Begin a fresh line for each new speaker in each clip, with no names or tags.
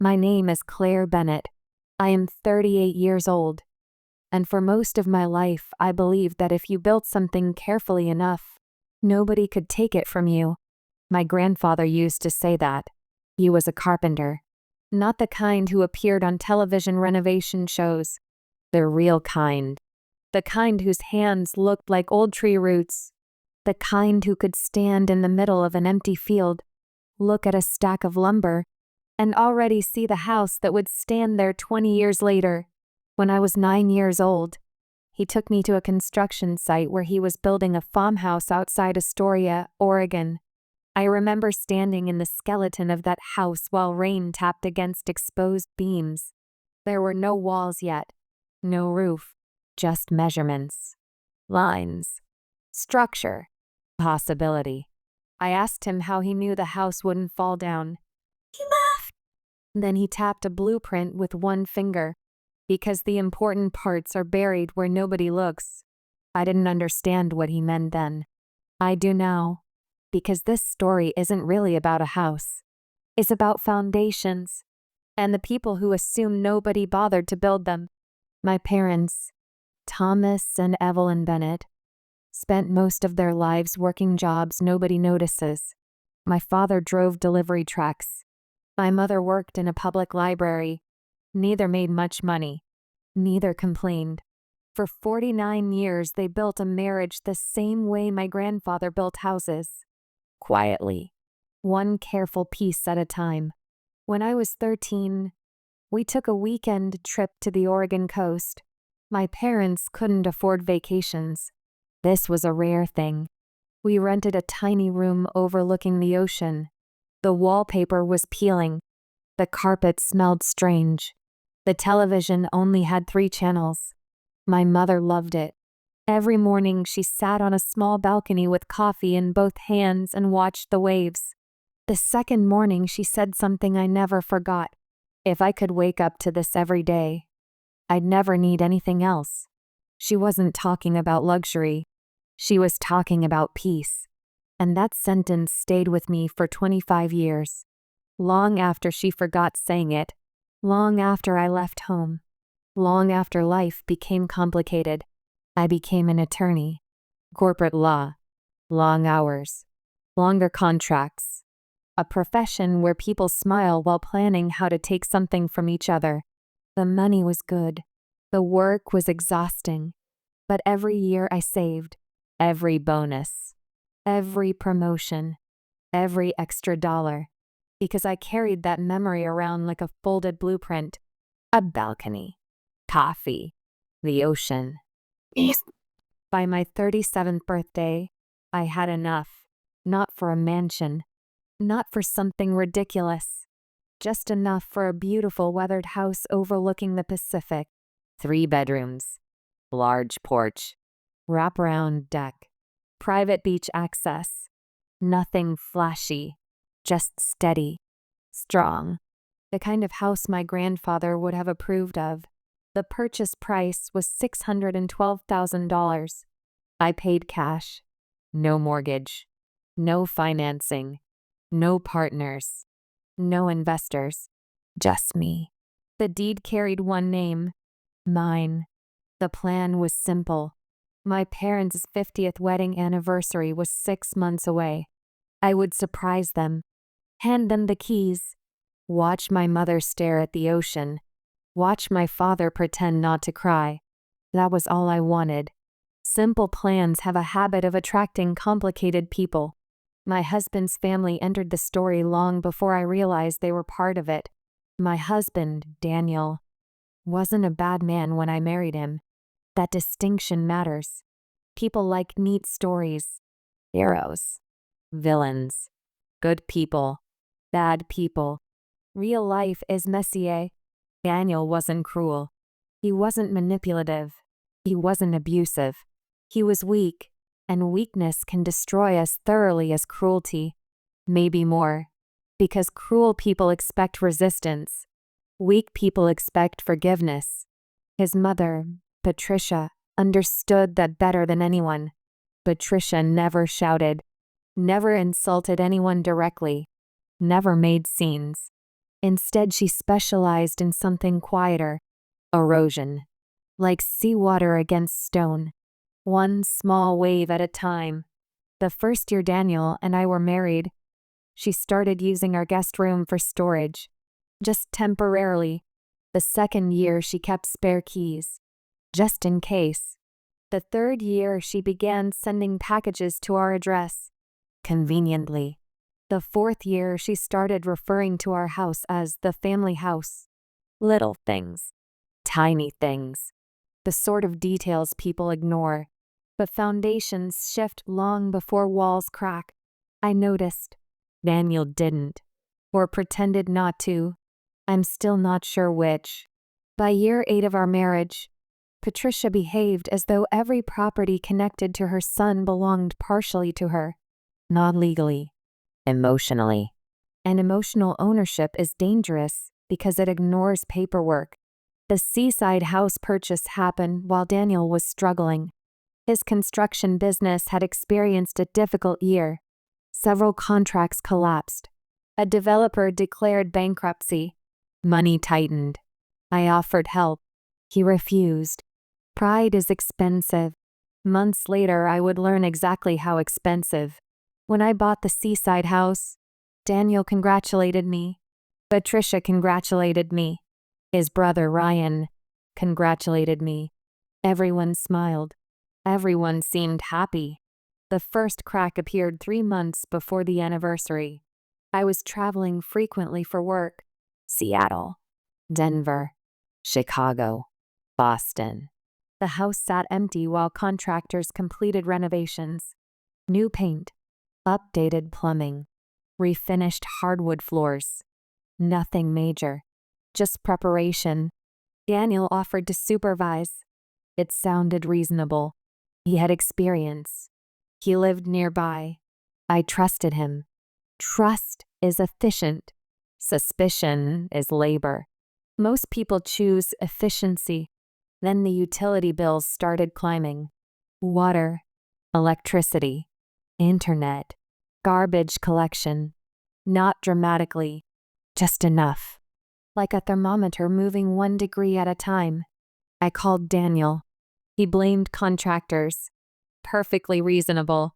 My name is Claire Bennett. I am 38 years old. And for most of my life, I believed that if you built something carefully enough, nobody could take it from you. My grandfather used to say that. He was a carpenter. Not the kind who appeared on television renovation shows. The real kind. The kind whose hands looked like old tree roots. The kind who could stand in the middle of an empty field, look at a stack of lumber, and already see the house that would stand there 20 years later. When I was 9 years old, he took me to a construction site where he was building a farmhouse outside Astoria, Oregon. I remember standing in the skeleton of that house while rain tapped against exposed beams. There were no walls yet, no roof, just measurements, lines, structure, possibility. I asked him how he knew the house wouldn't fall down. He laughed. Then he tapped a blueprint with one finger, because the important parts are buried where nobody looks. I didn't understand what he meant then. I do now, because this story isn't really about a house. It's about foundations, and the people who assume nobody bothered to build them. My parents, Thomas and Evelyn Bennett, spent most of their lives working jobs nobody notices. My father drove delivery trucks. My mother worked in a public library. Neither made much money. Neither complained. For 49 years, they built a marriage the same way my grandfather built houses. Quietly. One careful piece at a time. When I was 13, we took a weekend trip to the Oregon coast. My parents couldn't afford vacations. This was a rare thing. We rented a tiny room overlooking the ocean. The wallpaper was peeling. The carpet smelled strange. The television only had 3 channels. My mother loved it. Every morning she sat on a small balcony with coffee in both hands and watched the waves. The second morning she said something I never forgot. If I could wake up to this every day, I'd never need anything else. She wasn't talking about luxury. She was talking about peace. And that sentence stayed with me for 25 years. Long after she forgot saying it. Long after I left home. Long after life became complicated. I became an attorney. Corporate law. Long hours. Longer contracts. A profession where people smile while planning how to take something from each other. The money was good. The work was exhausting. But every year I saved. Every bonus. Every promotion. Every extra dollar. Because I carried that memory around like a folded blueprint. A balcony. Coffee. The ocean. By my 37th birthday, I had enough. Not for a mansion. Not for something ridiculous. Just enough for a beautiful weathered house overlooking the Pacific. 3 bedrooms. Large porch. Wraparound deck. Private beach access. Nothing flashy. Just steady. Strong. The kind of house my grandfather would have approved of. The purchase price was $612,000. I paid cash. No mortgage. No financing. No partners. No investors. Just me. The deed carried one name. Mine. The plan was simple. My parents' 50th wedding anniversary was 6 months away. I would surprise them. Hand them the keys. Watch my mother stare at the ocean. Watch my father pretend not to cry. That was all I wanted. Simple plans have a habit of attracting complicated people. My husband's family entered the story long before I realized they were part of it. My husband, Daniel, wasn't a bad man when I married him. That distinction matters. People like neat stories. Heroes. Villains. Good people. Bad people. Real life is messier. Daniel wasn't cruel. He wasn't manipulative. He wasn't abusive. He was weak, and weakness can destroy as thoroughly as cruelty. Maybe more. Because cruel people expect resistance. Weak people expect forgiveness. His mother, Patricia, understood that better than anyone. Patricia never shouted. Never insulted anyone directly. Never made scenes. Instead, she specialized in something quieter: erosion, like seawater against stone, one small wave at a time. The first year Daniel and I were married, she started using our guest room for storage, just temporarily. The second year, she kept spare keys, just in case. The third year, she began sending packages to our address, conveniently. The fourth year, she started referring to our house as the family house. Little things, tiny things, the sort of details people ignore. But foundations shift long before walls crack. I noticed. Daniel didn't, or pretended not to. I'm still not sure which. By year 8 of our marriage, Patricia behaved as though every property connected to her son belonged partially to her. Not legally, emotionally. And emotional ownership is dangerous because it ignores paperwork. The Seaside house purchase happened while Daniel was struggling. His construction business had experienced a difficult year. Several contracts collapsed. A developer declared bankruptcy. Money tightened. I offered help. He refused. Pride is expensive. Months later, I would learn exactly how expensive. When I bought the Seaside house, Daniel congratulated me. Patricia congratulated me. His brother Ryan congratulated me. Everyone smiled. Everyone seemed happy. The first crack appeared 3 months before the anniversary. I was traveling frequently for work. Seattle, Denver, Chicago, Boston. The house sat empty while contractors completed renovations. New paint, updated plumbing, refinished hardwood floors. Nothing major, just preparation. Daniel offered to supervise. It sounded reasonable. He had experience. He lived nearby. I trusted him. Trust is efficient. Suspicion is labor. Most people choose efficiency. Then the utility bills started climbing. Water, electricity, internet, garbage collection. Not dramatically, just enough. Like a thermometer moving 1 degree at a time. I called Daniel. He blamed contractors. Perfectly reasonable.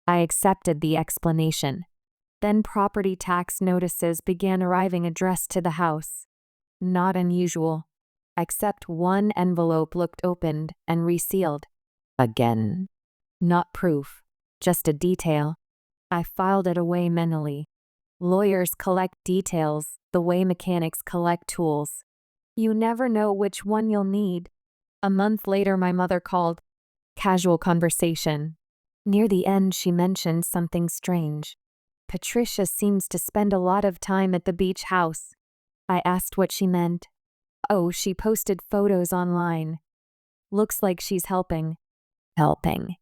I accepted the explanation. Then property tax notices began arriving addressed to the house. Not unusual, except one envelope looked opened and resealed. Again. Not proof, just a detail. I filed it away mentally. Lawyers collect details the way mechanics collect tools. You never know which one you'll need. A month later, my mother called. Casual conversation. Near the end, she mentioned something strange. Patricia seems to spend a lot of time at the beach house. I asked what she meant. Oh, she posted photos online. Looks like she's helping. Helping.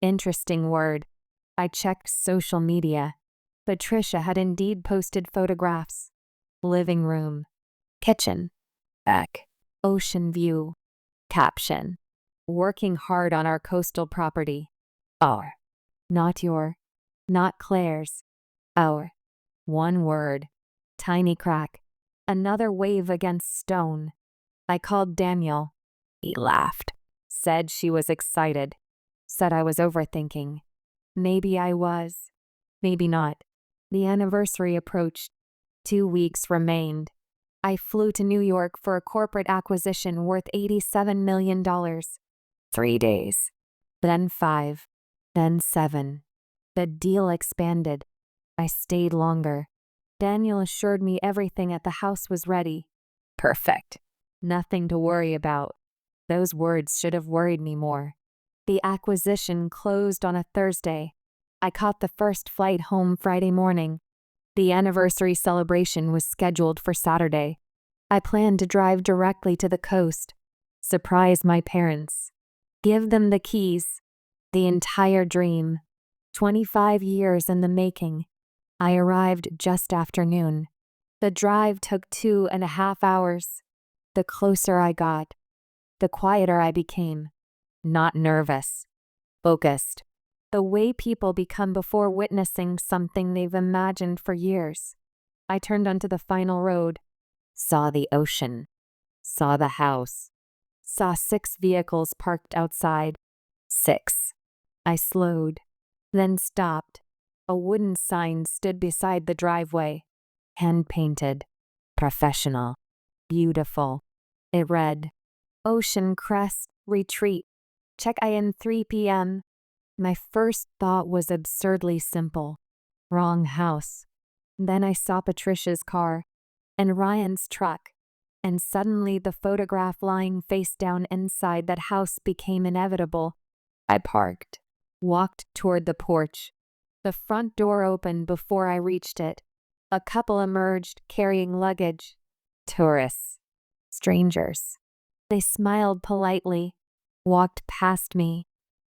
Interesting word. I checked social media. Patricia had indeed posted photographs. Living room. Kitchen. Back. Ocean view. Caption. Working hard on our coastal property. Our. Not your. Not Claire's. Our. One word. Tiny crack. Another wave against stone. I called Daniel. He laughed. Said she was excited. Said I was overthinking. Maybe I was. Maybe not. The anniversary approached. 2 weeks remained. I flew to New York for a corporate acquisition worth $87 million. 3 days. Then 5. Then 7. The deal expanded. I stayed longer. Daniel assured me everything at the house was ready. Perfect. Nothing to worry about. Those words should have worried me more. The acquisition closed on a Thursday. I caught the first flight home Friday morning. The anniversary celebration was scheduled for Saturday. I planned to drive directly to the coast, surprise my parents, give them the keys. The entire dream. 25 years in the making. I arrived just after noon. The drive took 2.5 hours. The closer I got, the quieter I became. Not nervous. Focused. The way people become before witnessing something they've imagined for years. I turned onto the final road. saw the ocean, saw the house, saw 6 vehicles parked outside. 6. I slowed, then stopped. A wooden sign stood beside the driveway. Hand-painted. Professional. Beautiful. It read, Ocean Crest Retreat. Check-in 3 p.m. My first thought was absurdly simple. Wrong house. Then I saw Patricia's car and Ryan's truck, and suddenly the photograph lying face down inside that house became inevitable. I parked, walked toward the porch. The front door opened before I reached it. A couple emerged, carrying luggage. Tourists. Strangers. They smiled politely, walked past me.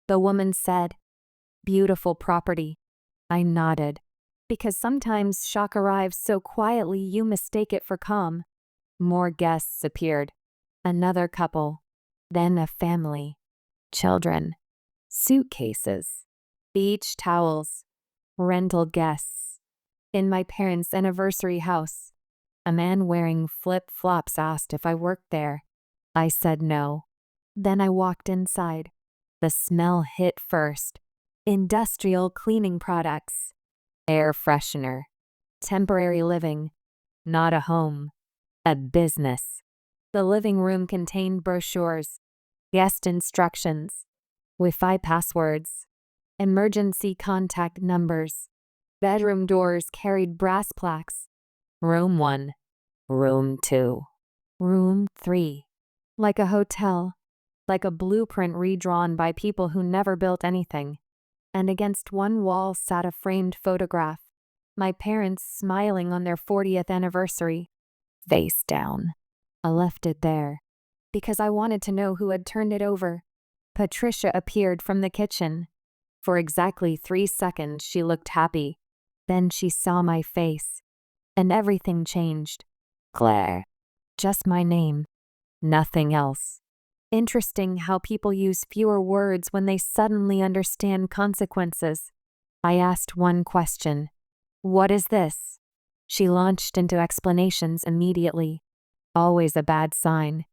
The woman said, Beautiful property. I nodded, because sometimes shock arrives so quietly you mistake it for calm. More guests appeared. Another couple. Then a family. Children. Suitcases. Beach towels. Rental guests. In my parents' anniversary house, a man wearing flip-flops asked if I worked there. I said no. Then I walked inside. The smell hit first. Industrial cleaning products. Air freshener. Temporary living. Not a home. A business. The living room contained brochures, guest instructions, Wi-Fi passwords, emergency contact numbers. Bedroom doors carried brass plaques. Room 1. Room 2. Room 3. Like a hotel. Like a blueprint redrawn by people who never built anything. And against one wall sat a framed photograph. My parents smiling on their 40th anniversary. Face down. I left it there, because I wanted to know who had turned it over. Patricia appeared from the kitchen. For exactly 3 seconds she looked happy. Then she saw my face, and everything changed. Claire. Just my name. Nothing else. Interesting how people use fewer words when they suddenly understand consequences. I asked one question. What is this? She launched into explanations immediately. Always a bad sign.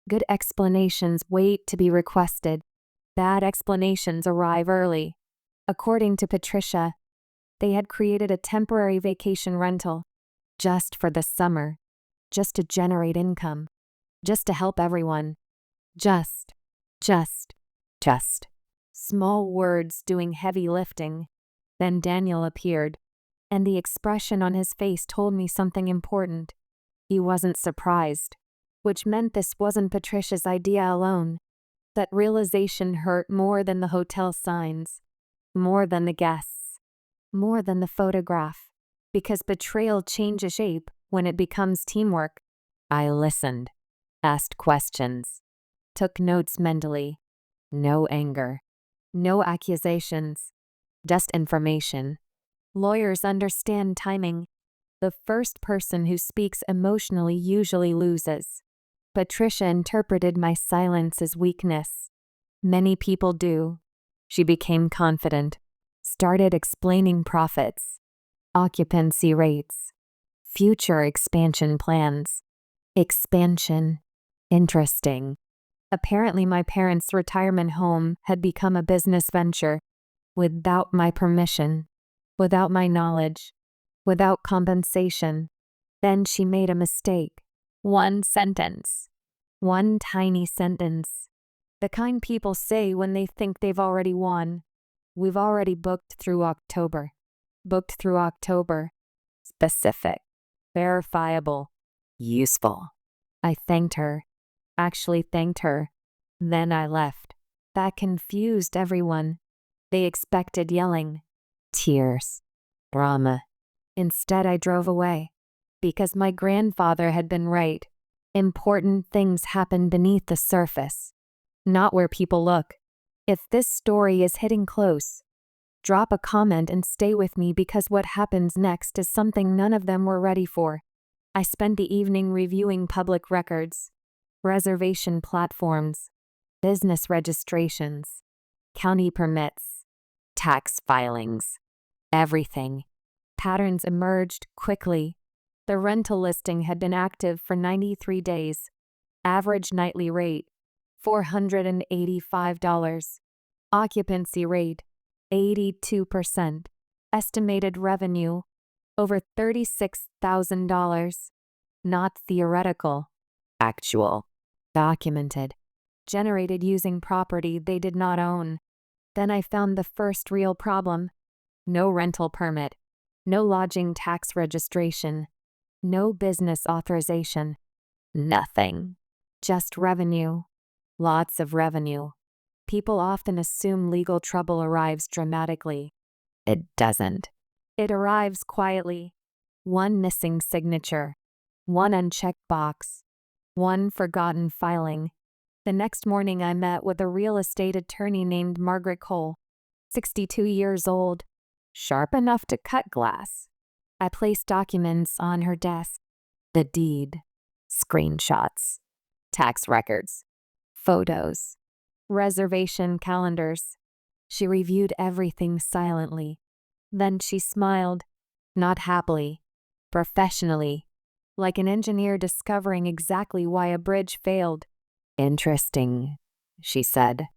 Good explanations wait to be requested. Bad explanations arrive early. According to Patricia, they had created a temporary vacation rental. Just for the summer. Just to generate income. Just to help everyone. Just. Small words doing heavy lifting. Then Daniel appeared, and the expression on his face told me something important. He wasn't surprised, which meant this wasn't Patricia's idea alone. That realization hurt more than the hotel signs, more than the guests, more than the photograph, because betrayal changes shape when it becomes teamwork. I listened, asked questions, took notes mentally. No anger, no accusations, just information. Lawyers understand timing. The first person who speaks emotionally usually loses. Patricia interpreted my silence as weakness. Many people do. She became confident, started explaining profits, occupancy rates, future expansion plans. Expansion. Interesting. Apparently my parents' retirement home had become a business venture, without my permission, without my knowledge, without compensation. Then she made a mistake. One sentence. One tiny sentence. The kind people say when they think they've already won. We've already booked through October. Booked through October. Specific. Verifiable. Useful. I thanked her. Actually thanked her. Then I left. That confused everyone. They expected yelling, tears, drama. Instead, I drove away. Because my grandfather had been right. Important things happen beneath the surface, not where people look. If this story is hitting close, drop a comment and stay with me because what happens next is something none of them were ready for. I spent the evening reviewing public records, reservation platforms, business registrations, county permits, tax filings, everything. Patterns emerged quickly. The rental listing had been active for 93 days. Average nightly rate, $485. Occupancy rate, 82%. Estimated revenue, over $36,000. Not theoretical. Actual. Documented. Generated using property they did not own. Then I found the first real problem. No rental permit. No lodging tax registration. No business authorization. Nothing. Just revenue. Lots of revenue. People often assume legal trouble arrives dramatically. It doesn't. It arrives quietly. One missing signature. One unchecked box. One forgotten filing. The next morning I met with a real estate attorney named Margaret Cole, 62 years old, sharp enough to cut glass. I placed documents on her desk. The deed, screenshots, tax records, photos, reservation calendars. She reviewed everything silently. Then she smiled, not happily, professionally, like an engineer discovering exactly why a bridge failed. Interesting, she said.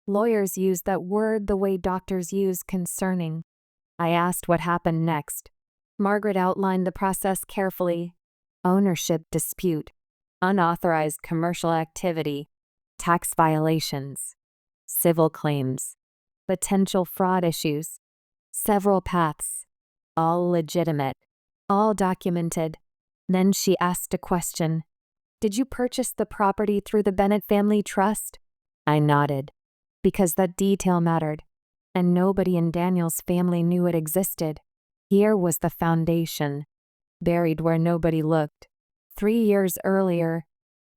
Lawyers use that word the way doctors use concerning. I asked what happened next. Margaret outlined the process carefully. Ownership dispute, unauthorized commercial activity, tax violations, civil claims, potential fraud issues, several paths, all legitimate, all documented. Then she asked a question. Did you purchase the property through the Bennett family trust? I nodded, because that detail mattered, and nobody in Daniel's family knew it existed. Here was the foundation, buried where nobody looked. 3 years earlier,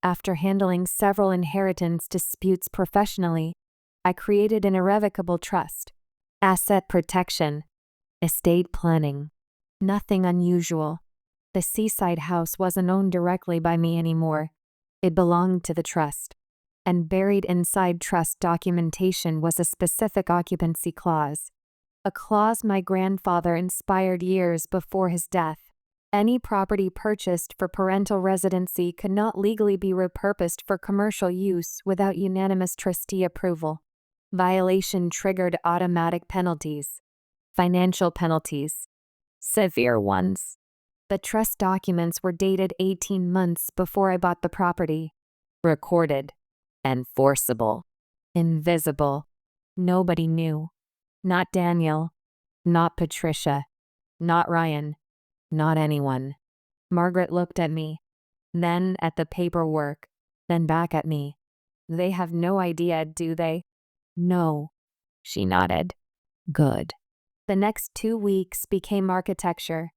after handling several inheritance disputes professionally, I created an irrevocable trust, asset protection, estate planning. Nothing unusual. The Seaside house wasn't owned directly by me anymore. It belonged to the trust. And buried inside trust documentation was a specific occupancy clause. A clause my grandfather inspired years before his death. Any property purchased for parental residency could not legally be repurposed for commercial use without unanimous trustee approval. Violation triggered automatic penalties. Financial penalties. Severe ones. The trust documents were dated 18 months before I bought the property. Recorded. Enforceable. Invisible. Nobody knew. Not Daniel. Not Patricia. Not Ryan. Not anyone. Margaret looked at me, then at the paperwork, then back at me. They have no idea, do they? No. She nodded. Good. The next 2 weeks became architecture.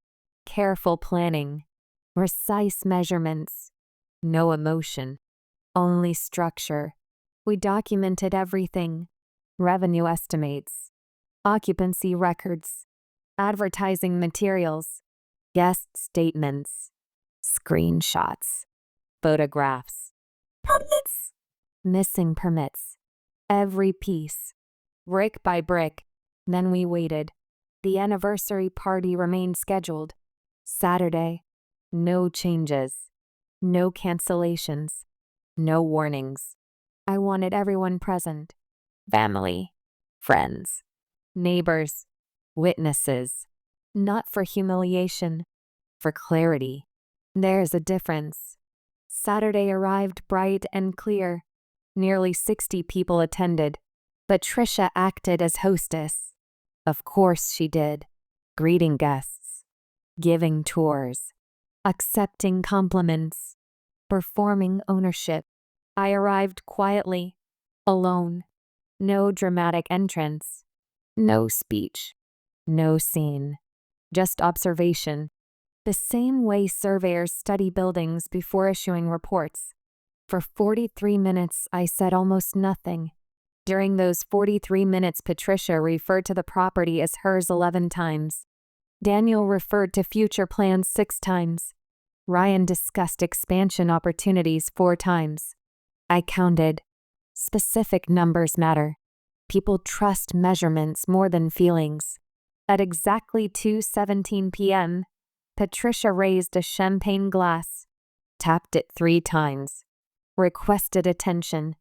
Careful planning. Precise measurements. No emotion. Only structure. We documented everything. Revenue estimates. Occupancy records. Advertising materials. Guest statements. Screenshots. Photographs. Permits. Missing permits. Every piece. Brick by brick. Then we waited. The anniversary party remained scheduled. Saturday. No changes. No cancellations. No warnings. I wanted everyone present. Family. Friends. Neighbors. Witnesses. Not for humiliation. For clarity. There's a difference. Saturday arrived bright and clear. Nearly 60 people attended. Patricia acted as hostess. Of course she did. Greeting guests. Giving tours. Accepting compliments. Performing ownership. I arrived quietly. Alone. No dramatic entrance. No speech. No scene. Just observation. The same way surveyors study buildings before issuing reports. For 43 minutes, I said almost nothing. During those 43 minutes, Patricia referred to the property as hers 11 times. Daniel referred to future plans 6 times. Ryan discussed expansion opportunities 4 times. I counted. Specific numbers matter. People trust measurements more than feelings. At exactly 2:17 p.m., Patricia raised a champagne glass, tapped it 3 times, requested attention.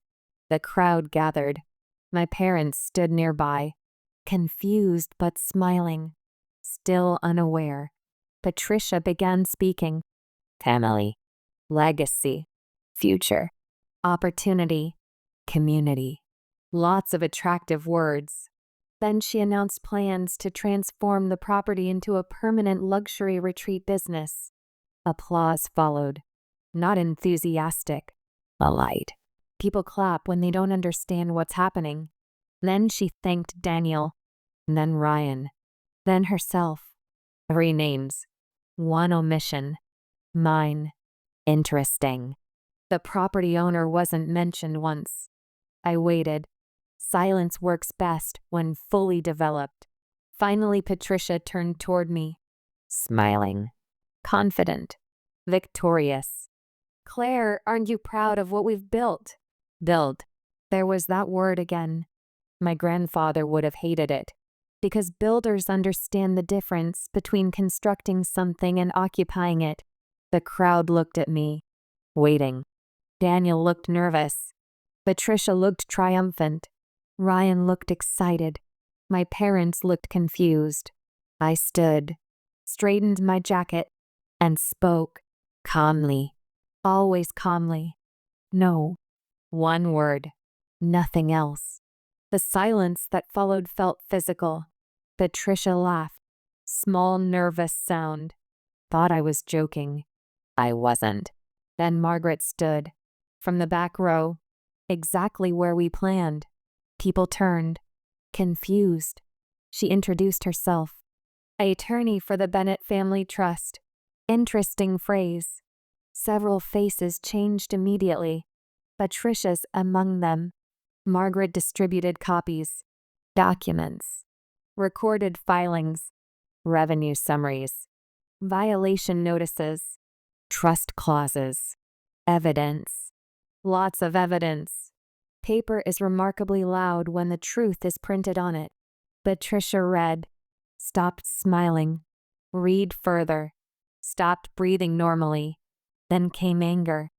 The crowd gathered. My parents stood nearby, confused but smiling, still unaware. Patricia began speaking. Family, legacy, future, opportunity, community. Lots of attractive words. Then she announced plans to transform the property into a permanent luxury retreat business. Applause followed. Not enthusiastic, polite. People clap when they don't understand what's happening. Then she thanked Daniel, then Ryan, then herself. 3 names, 1 omission. Mine. Interesting. The property owner wasn't mentioned once. I waited. Silence works best when fully developed. Finally, Patricia turned toward me, smiling, confident, victorious. Claire, aren't you proud of what we've built? Build. There was that word again. My grandfather would have hated it, because builders understand the difference between constructing something and occupying it. The crowd looked at me, waiting. Daniel looked nervous. Patricia looked triumphant. Ryan looked excited. My parents looked confused. I stood, straightened my jacket, and spoke, calmly, always calmly. No. 1 word. Nothing else. The silence that followed felt physical. Patricia laughed. Small, nervous sound. Thought I was joking. I wasn't. Then Margaret stood. From the back row. Exactly where we planned. People turned. Confused. She introduced herself. Attorney for the Bennett Family Trust. Interesting phrase. Several faces changed immediately. Patricia's among them. Margaret distributed copies. Documents. Recorded filings. Revenue summaries. Violation notices. Trust clauses. Evidence. Lots of evidence. Paper is remarkably loud when the truth is printed on it. Patricia read. Stopped smiling. Read further. Stopped breathing normally. Then came anger.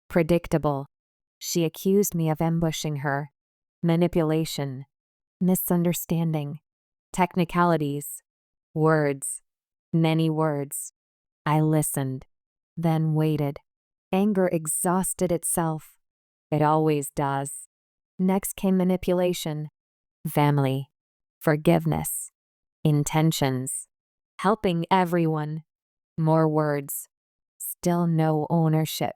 Predictable. She accused me of ambushing her. Manipulation. Misunderstanding. Technicalities. Words. Many words. I listened. Then waited. Anger exhausted itself. It always does. Next came manipulation. Family. Forgiveness. Intentions. Helping everyone. More words. Still no ownership.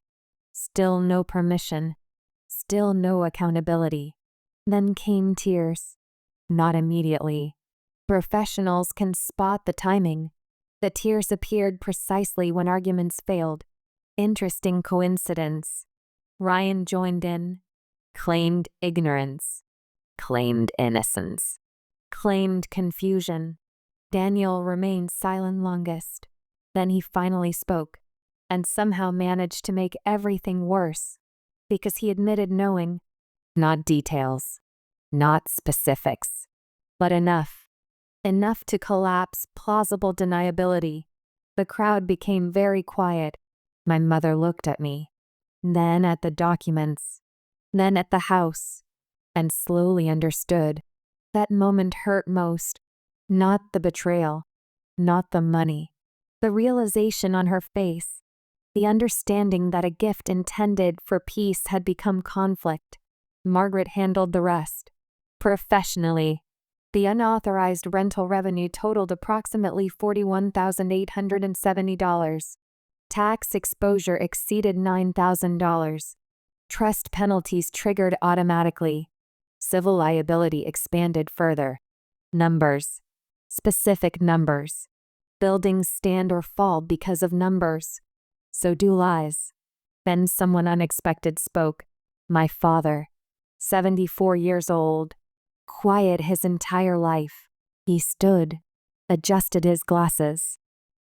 Still no permission. Still no accountability. Then came tears. Not immediately. Professionals can spot the timing. The tears appeared precisely when arguments failed. Interesting coincidence. Ryan joined in. Claimed ignorance. Claimed innocence. Claimed confusion. Daniel remained silent longest. Then he finally spoke, and somehow managed to make everything worse, because he admitted knowing, not details, not specifics, but enough. Enough to collapse plausible deniability. The crowd became very quiet. My mother looked at me, then at the documents, then at the house, and slowly understood. That moment hurt most. Not the betrayal, not the money. The realization on her face, the understanding that a gift intended for peace had become conflict. Margaret handled the rest. Professionally, the unauthorized rental revenue totaled approximately $41,870. Tax exposure exceeded $9,000. Trust penalties triggered automatically. Civil liability expanded further. Numbers. Specific numbers. Buildings stand or fall because of numbers. So do lies. Then someone unexpected spoke. My father, 74 years old, quiet his entire life. He stood, adjusted his glasses,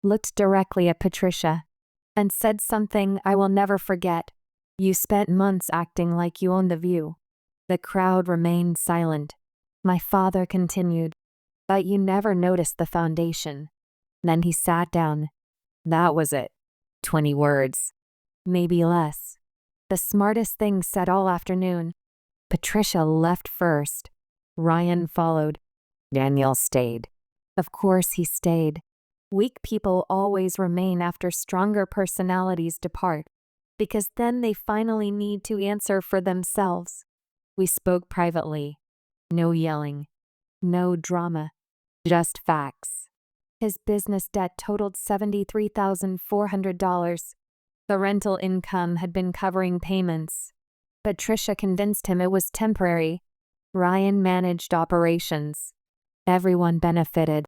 looked directly at Patricia, and said something I will never forget. You spent months acting like you owned the view. The crowd remained silent. My father continued, but you never noticed the foundation. Then he sat down. That was it. 20 words. Maybe less. The smartest thing said all afternoon. Patricia left first. Ryan followed. Daniel stayed. Of course he stayed. Weak people always remain after stronger personalities depart, because then they finally need to answer for themselves. We spoke privately. No yelling. No drama. Just facts. His business debt totaled $73,400. The rental income had been covering payments. Patricia convinced him it was temporary. Ryan managed operations. Everyone benefited,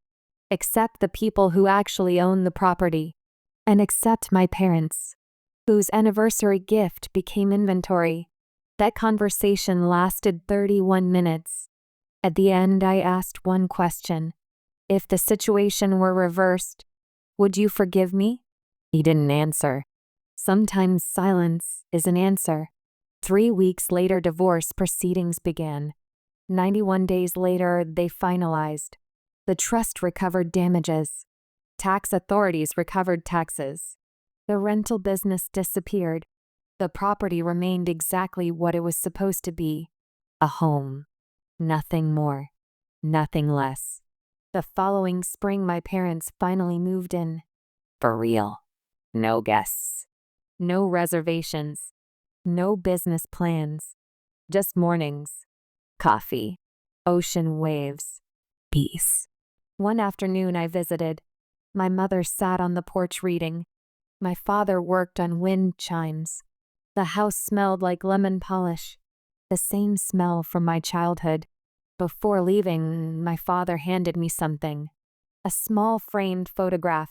except the people who actually own the property, and except my parents, whose anniversary gift became inventory. That conversation lasted 31 minutes. At the end, I asked one question. If the situation were reversed, would you forgive me? He didn't answer. Sometimes silence is an answer. 3 weeks later, divorce proceedings began. 91 days later, they finalized. The trust recovered damages. Tax authorities recovered taxes. The rental business disappeared. The property remained exactly what it was supposed to be. A home. Nothing more. Nothing less. The following spring, my parents finally moved in. For real. No guests. No reservations. No business plans. Just mornings. Coffee. Ocean waves. Peace. One afternoon I visited. My mother sat on the porch reading. My father worked on wind chimes. The house smelled like lemon polish. The same smell from my childhood. Before leaving, my father handed me something. A small framed photograph.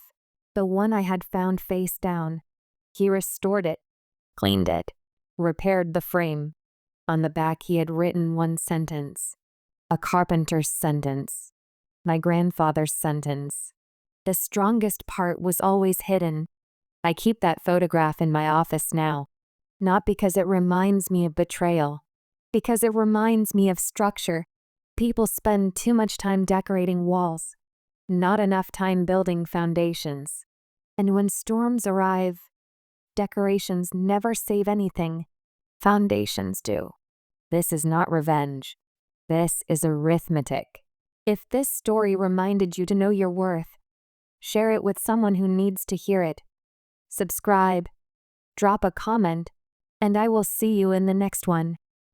The one I had found face down. He restored it. Cleaned it. Repaired the frame. On the back he had written one sentence. A carpenter's sentence. My grandfather's sentence. The strongest part was always hidden. I keep that photograph in my office now. Not because it reminds me of betrayal. Because it reminds me of structure. People spend too much time decorating walls. Not enough time building foundations. And when storms arrive, decorations never save anything. Foundations do. This is not revenge. This is arithmetic. If this story reminded you to know your worth, share it with someone who needs to hear it. Subscribe, drop a comment, and I will see you in the next one.